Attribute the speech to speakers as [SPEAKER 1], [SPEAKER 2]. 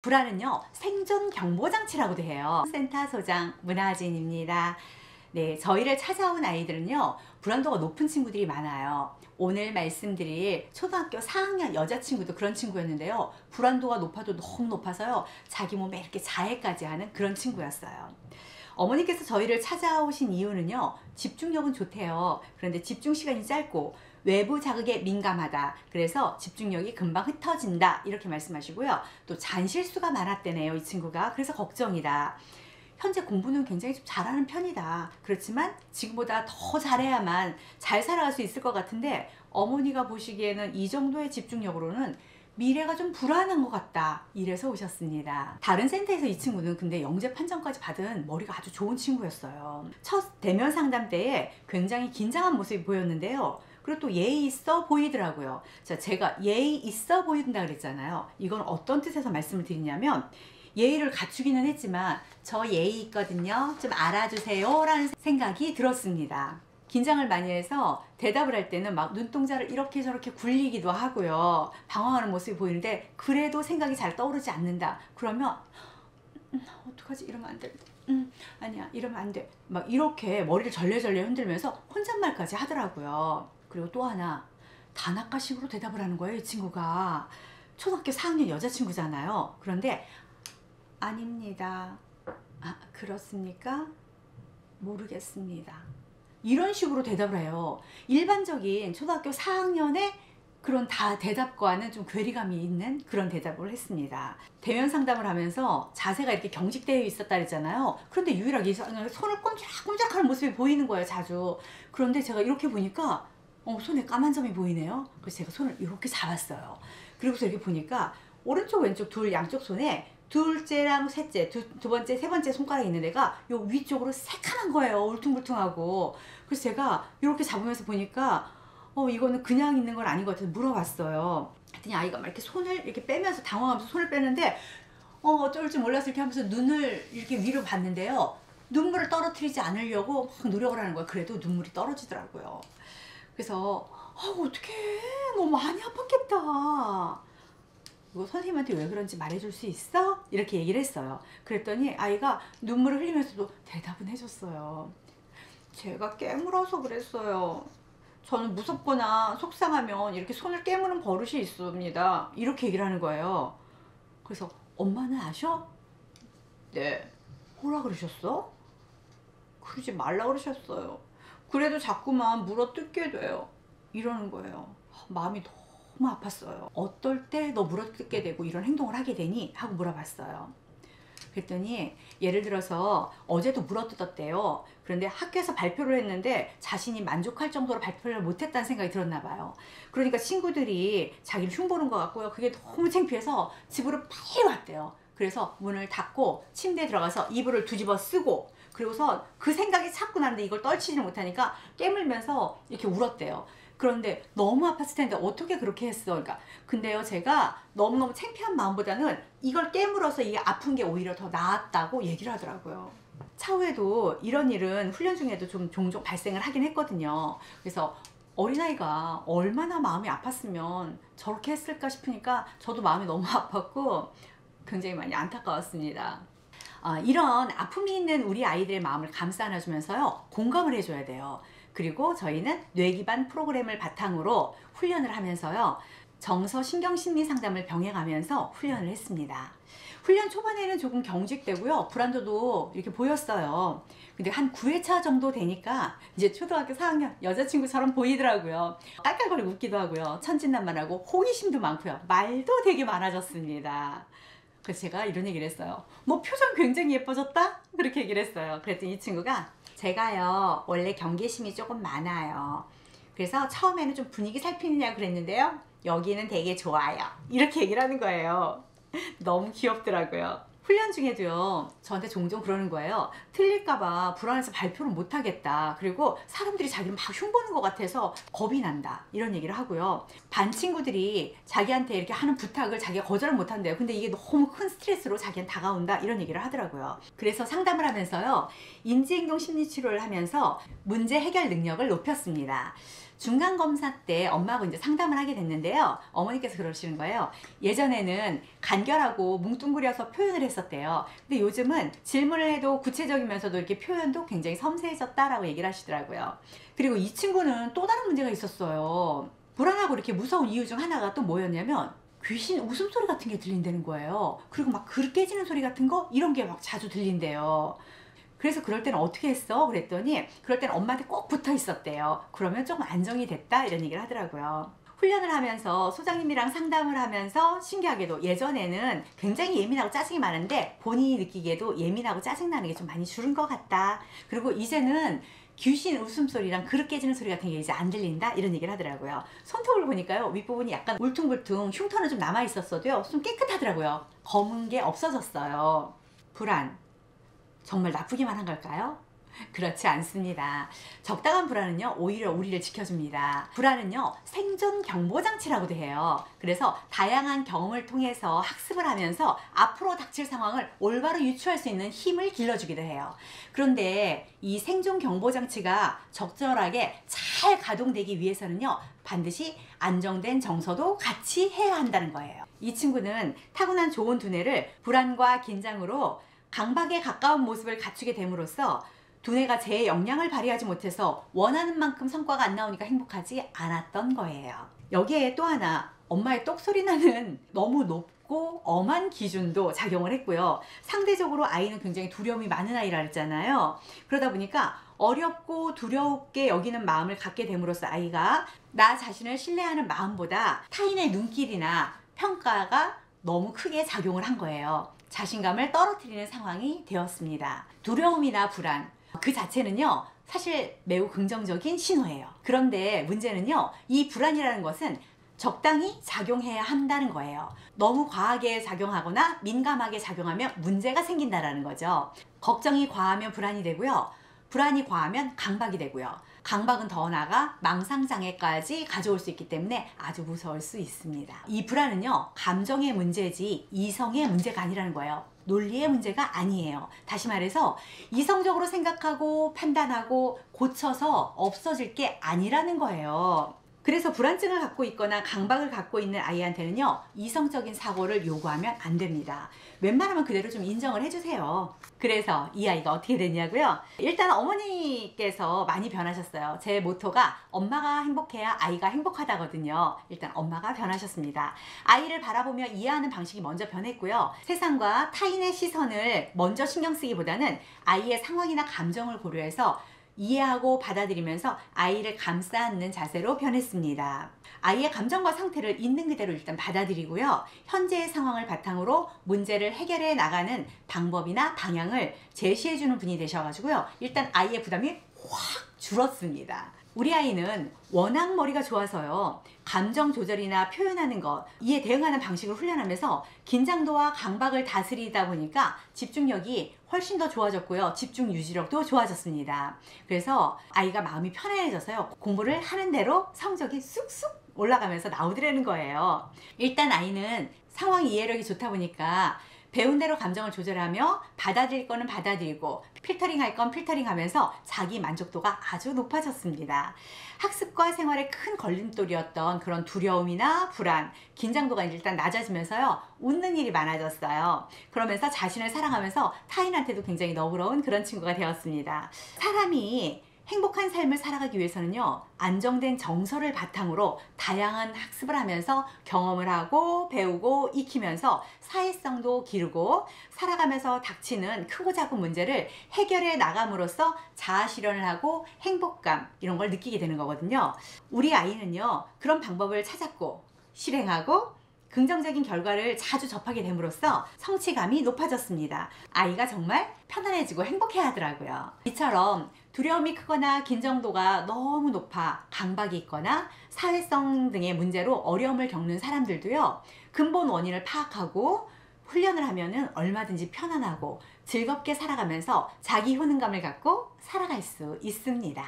[SPEAKER 1] 불안은요, 생존 경보장치라고도 해요. 센터 소장 문하진입니다. 네, 저희를 찾아온 아이들은요, 불안도가 높은 친구들이 많아요. 오늘 말씀드릴 초등학교 4학년 여자친구도 그런 친구였는데요. 불안도가 높아도 너무 높아서요, 자기 몸에 이렇게 자해까지 하는 그런 친구였어요. 어머니께서 저희를 찾아오신 이유는요, 집중력은 좋대요. 그런데 집중 시간이 짧고 외부 자극에 민감하다. 그래서 집중력이 금방 흩어진다. 이렇게 말씀하시고요. 또 잔실수가 많았대네요, 이 친구가. 그래서 걱정이다. 현재 공부는 굉장히 좀 잘하는 편이다. 그렇지만 지금보다 더 잘해야만 잘 살아갈 수 있을 것 같은데 어머니가 보시기에는 이 정도의 집중력으로는 미래가 좀 불안한 것 같다. 이래서 오셨습니다. 다른 센터에서 이 친구는 근데 영재 판정까지 받은 머리가 아주 좋은 친구였어요. 첫 대면 상담 때에 굉장히 긴장한 모습이 보였는데요. 그리고 또 예의 있어 보이더라고요. 자, 제가 예의 있어 보인다 그랬잖아요. 이건 어떤 뜻에서 말씀을 드리냐면, 예의를 갖추기는 했지만 저 예의 있거든요, 좀 알아주세요 라는 생각이 들었습니다. 긴장을 많이 해서 대답을 할 때는 막 눈동자를 이렇게 저렇게 굴리기도 하고요. 방황하는 모습이 보이는데 그래도 생각이 잘 떠오르지 않는다. 그러면 어떡하지? 이러면 안 돼. 아니야, 이러면 안 돼. 막 이렇게 머리를 절레절레 흔들면서 혼잣말까지 하더라고요. 그리고 또 하나, 단아까식으로 대답을 하는 거예요, 이 친구가. 초등학교 4학년 여자친구잖아요. 그런데 아닙니다. 아, 그렇습니까? 모르겠습니다. 이런 식으로 대답을 해요. 일반적인 초등학교 4학년의 그런 대답과는 좀 괴리감이 있는 그런 대답을 했습니다. 대면 상담을 하면서 자세가 이렇게 경직되어 있었다 그랬잖아요. 그런데 유일하게 손을 꼼지락꼼지락 하는 모습이 보이는 거예요, 자주. 그런데 제가 이렇게 보니까 손에 까만 점이 보이네요. 그래서 제가 손을 이렇게 잡았어요. 그리고서 이렇게 보니까 오른쪽 왼쪽 양쪽 손에 둘째랑 셋째, 두 번째, 세 번째 손가락이 있는 애가 요 위쪽으로 새카만 거예요. 울퉁불퉁하고. 그래서 제가 이렇게 잡으면서 보니까 이거는 그냥 있는 건 아닌 것 같아서 물어봤어요. 그랬더니 아이가 막 이렇게 손을 이렇게 빼면서 당황하면서 손을 빼는데 어쩔 줄 몰라서 이렇게 하면서 눈을 이렇게 위로 봤는데요. 눈물을 떨어뜨리지 않으려고 막 노력을 하는 거예요. 그래도 눈물이 떨어지더라고요. 그래서 어떡해, 너무 많이 아팠겠다. 이거 선생님한테 왜 그런지 말해줄 수 있어? 이렇게 얘기를 했어요. 그랬더니 아이가 눈물을 흘리면서도 대답은 해줬어요. 제가 깨물어서 그랬어요. 저는 무섭거나 속상하면 이렇게 손을 깨무는 버릇이 있습니다. 이렇게 얘기를 하는 거예요. 그래서 엄마는 아셔? 네. 뭐라 그러셨어? 그러지 말라 그러셨어요. 그래도 자꾸만 물어뜯게 돼요. 이러는 거예요. 마음이 너무 아팠어요. 어떨 때 너 물어뜯게 되고 이런 행동을 하게 되니? 하고 물어봤어요. 그랬더니 예를 들어서 어제도 물어뜯었대요. 그런데 학교에서 발표를 했는데 자신이 만족할 정도로 발표를 못했다는 생각이 들었나 봐요. 그러니까 친구들이 자기를 흉보는 것 같고요. 그게 너무 창피해서 집으로 빨리 왔대요. 그래서 문을 닫고 침대에 들어가서 이불을 뒤집어 쓰고, 그리고서 그 생각이 자꾸 나는데 이걸 떨치지 못하니까 깨물면서 이렇게 울었대요. 그런데 너무 아팠을 텐데 어떻게 그렇게 했어? 그러니까 근데요, 제가 너무너무 창피한 마음보다는 이걸 깨물어서 이게 아픈 게 오히려 더 나았다고 얘기를 하더라고요. 차후에도 이런 일은 훈련 중에도 좀 종종 발생을 하긴 했거든요. 그래서 어린아이가 얼마나 마음이 아팠으면 저렇게 했을까 싶으니까 저도 마음이 너무 아팠고 굉장히 많이 안타까웠습니다. 이런 아픔이 있는 우리 아이들의 마음을 감싸 안아주면서요, 공감을 해줘야 돼요. 그리고 저희는 뇌 기반 프로그램을 바탕으로 훈련을 하면서요, 정서 신경심리 상담을 병행하면서 훈련을 했습니다. 훈련 초반에는 조금 경직되고요, 불안도도 이렇게 보였어요. 근데 한 9회차 정도 되니까 이제 초등학교 4학년 여자친구처럼 보이더라고요. 깔깔거리고 웃기도 하고요, 천진난만하고 호기심도 많고요, 말도 되게 많아졌습니다. 그래서 제가 이런 얘기를 했어요. 너 표정 굉장히 예뻐졌다? 그렇게 얘기를 했어요. 그랬더니 이 친구가, 제가요 원래 경계심이 조금 많아요. 그래서 처음에는 좀 분위기 살피느냐고 그랬는데요, 여기는 되게 좋아요. 이렇게 얘기를 하는 거예요. 너무 귀엽더라고요. 훈련 중에도요, 저한테 종종 그러는 거예요. 틀릴까봐 불안해서 발표를 못하겠다. 그리고 사람들이 자기를 막 흉보는 것 같아서 겁이 난다. 이런 얘기를 하고요. 반 친구들이 자기한테 이렇게 하는 부탁을 자기가 거절을 못한대요. 근데 이게 너무 큰 스트레스로 자기한테 다가온다. 이런 얘기를 하더라고요. 그래서 상담을 하면서요, 인지행동 심리치료를 하면서 문제 해결 능력을 높였습니다. 중간검사 때 엄마하고 이제 상담을 하게 됐는데요. 어머니께서 그러시는 거예요. 예전에는 간결하고 뭉뚱그려서 표현을 했었대요. 근데 요즘은 질문을 해도 구체적이면서도 이렇게 표현도 굉장히 섬세해졌다라고 얘기를 하시더라고요. 그리고 이 친구는 또 다른 문제가 있었어요. 불안하고 이렇게 무서운 이유 중 하나가 또 뭐였냐면 귀신 웃음소리 같은 게 들린다는 거예요. 그리고 막 그릇 깨지는 소리 같은 거 이런 게 막 자주 들린대요. 그래서 그럴 때는 어떻게 했어? 그랬더니 그럴 때는 엄마한테 꼭 붙어 있었대요. 그러면 조금 안정이 됐다 이런 얘기를 하더라고요. 훈련을 하면서 소장님이랑 상담을 하면서 신기하게도 예전에는 굉장히 예민하고 짜증이 많은데 본인이 느끼기에도 예민하고 짜증나는 게 좀 많이 줄은 것 같다. 그리고 이제는 귀신 웃음소리랑 그릇 깨지는 소리 같은 게 이제 안 들린다 이런 얘기를 하더라고요. 손톱을 보니까요 윗부분이 약간 울퉁불퉁 흉터는 좀 남아 있었어도요 좀 깨끗하더라고요. 검은 게 없어졌어요. 불안 정말 나쁘기만 한 걸까요? 그렇지 않습니다. 적당한 불안은요 오히려 우리를 지켜줍니다. 불안은요 생존 경보장치라고도 해요. 그래서 다양한 경험을 통해서 학습을 하면서 앞으로 닥칠 상황을 올바로 유추할 수 있는 힘을 길러주기도 해요. 그런데 이 생존 경보장치가 적절하게 잘 가동되기 위해서는요 반드시 안정된 정서도 같이 해야 한다는 거예요. 이 친구는 타고난 좋은 두뇌를 불안과 긴장으로 강박에 가까운 모습을 갖추게 됨으로써 두뇌가 제 역량을 발휘하지 못해서 원하는 만큼 성과가 안 나오니까 행복하지 않았던 거예요. 여기에 또 하나 엄마의 똑소리 나는 너무 높고 엄한 기준도 작용을 했고요. 상대적으로 아이는 굉장히 두려움이 많은 아이라 했잖아요. 그러다 보니까 어렵고 두렵게 여기는 마음을 갖게 됨으로써 아이가 나 자신을 신뢰하는 마음보다 타인의 눈길이나 평가가 너무 크게 작용을 한 거예요. 자신감을 떨어뜨리는 상황이 되었습니다. 두려움이나 불안 그 자체는요 사실 매우 긍정적인 신호예요. 그런데 문제는요 이 불안이라는 것은 적당히 작용해야 한다는 거예요. 너무 과하게 작용하거나 민감하게 작용하면 문제가 생긴다는 거죠. 걱정이 과하면 불안이 되고요. 불안이 과하면 강박이 되고요. 강박은 더 나아가 망상장애까지 가져올 수 있기 때문에 아주 무서울 수 있습니다. 이 불안은요 감정의 문제지 이성의 문제가 아니라는 거예요. 논리의 문제가 아니에요. 다시 말해서 이성적으로 생각하고 판단하고 고쳐서 없어질 게 아니라는 거예요. 그래서 불안증을 갖고 있거나 강박을 갖고 있는 아이한테는요 이성적인 사고를 요구하면 안 됩니다. 웬만하면 그대로 좀 인정을 해주세요. 그래서 이 아이가 어떻게 됐냐고요? 일단 어머니께서 많이 변하셨어요. 제 모토가 엄마가 행복해야 아이가 행복하다거든요. 일단 엄마가 변하셨습니다. 아이를 바라보며 이해하는 방식이 먼저 변했고요. 세상과 타인의 시선을 먼저 신경 쓰기보다는 아이의 상황이나 감정을 고려해서 이해하고 받아들이면서 아이를 감싸 안는 자세로 변했습니다. 아이의 감정과 상태를 있는 그대로 일단 받아들이고요. 현재의 상황을 바탕으로 문제를 해결해 나가는 방법이나 방향을 제시해 주는 분이 되셔가지고요. 일단 아이의 부담이 확 줄었습니다. 우리 아이는 워낙 머리가 좋아서요. 감정 조절이나 표현하는 것, 이에 대응하는 방식을 훈련하면서 긴장도와 강박을 다스리다 보니까 집중력이 훨씬 더 좋아졌고요. 집중 유지력도 좋아졌습니다. 그래서 아이가 마음이 편안해져서요. 공부를 하는 대로 성적이 쑥쑥 올라가면서 나오더라는 거예요. 일단 아이는 상황 이해력이 좋다 보니까 배운 대로 감정을 조절하며 받아들일 거는 받아들이고 필터링 할 건 필터링 하면서 자기 만족도가 아주 높아졌습니다. 학습과 생활에 큰 걸림돌이었던 그런 두려움이나 불안, 긴장도가 일단 낮아지면서요. 웃는 일이 많아졌어요. 그러면서 자신을 사랑하면서 타인한테도 굉장히 너그러운 그런 친구가 되었습니다. 사람이 행복한 삶을 살아가기 위해서는요. 안정된 정서를 바탕으로 다양한 학습을 하면서 경험을 하고 배우고 익히면서 사회성도 기르고 살아가면서 닥치는 크고 작은 문제를 해결해 나감으로써 자아실현을 하고 행복감 이런 걸 느끼게 되는 거거든요. 우리 아이는요. 그런 방법을 찾았고 실행하고 긍정적인 결과를 자주 접하게 됨으로써 성취감이 높아졌습니다. 아이가 정말 편안해지고 행복해 하더라고요. 이처럼 두려움이 크거나 긴장도가 너무 높아 강박이 있거나 사회성 등의 문제로 어려움을 겪는 사람들도요. 근본 원인을 파악하고 훈련을 하면은 얼마든지 편안하고 즐겁게 살아가면서 자기 효능감을 갖고 살아갈 수 있습니다.